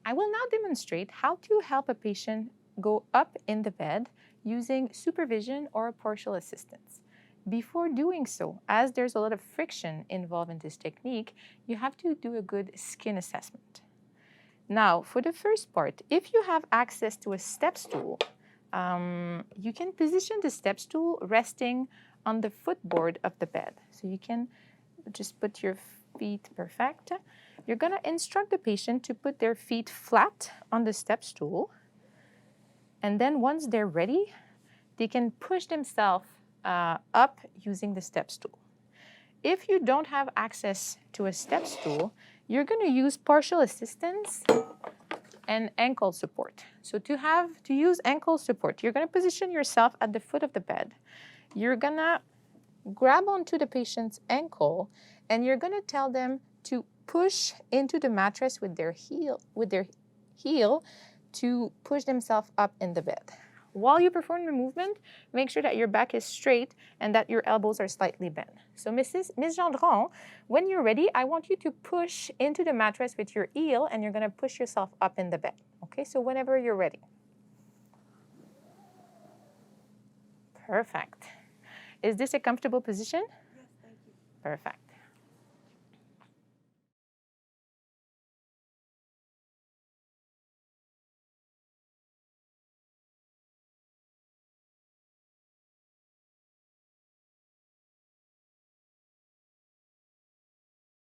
I will now demonstrate how to help a patient go up in the bed using supervision or partial assistance. Before doing so, as there's a lot of friction involved in this technique, you have to do a good skin assessment. Now, for the first part, if you have access to a step stool, you can position the step stool resting on the footboard of the bed. So you can just put your feet perfect. You're going to instruct the patient to put their feet flat on the step stool. And then once they're ready, they can push themselves up using the step stool. If you don't have access to a step stool, you're going to use partial assistance and ankle support. So to use ankle support, you're going to position yourself at the foot of the bed. You're going to grab onto the patient's ankle, and you're going to tell them to push into the mattress with their heel to push themselves up in the bed. While you perform the movement, make sure that your back is straight and that your elbows are slightly bent. So Ms. Gendron, when you're ready, I want you to push into the mattress with your heel, and you're going to push yourself up in the bed. Okay, so whenever you're ready. Perfect. Is this a comfortable position? Yes, thank you. Perfect.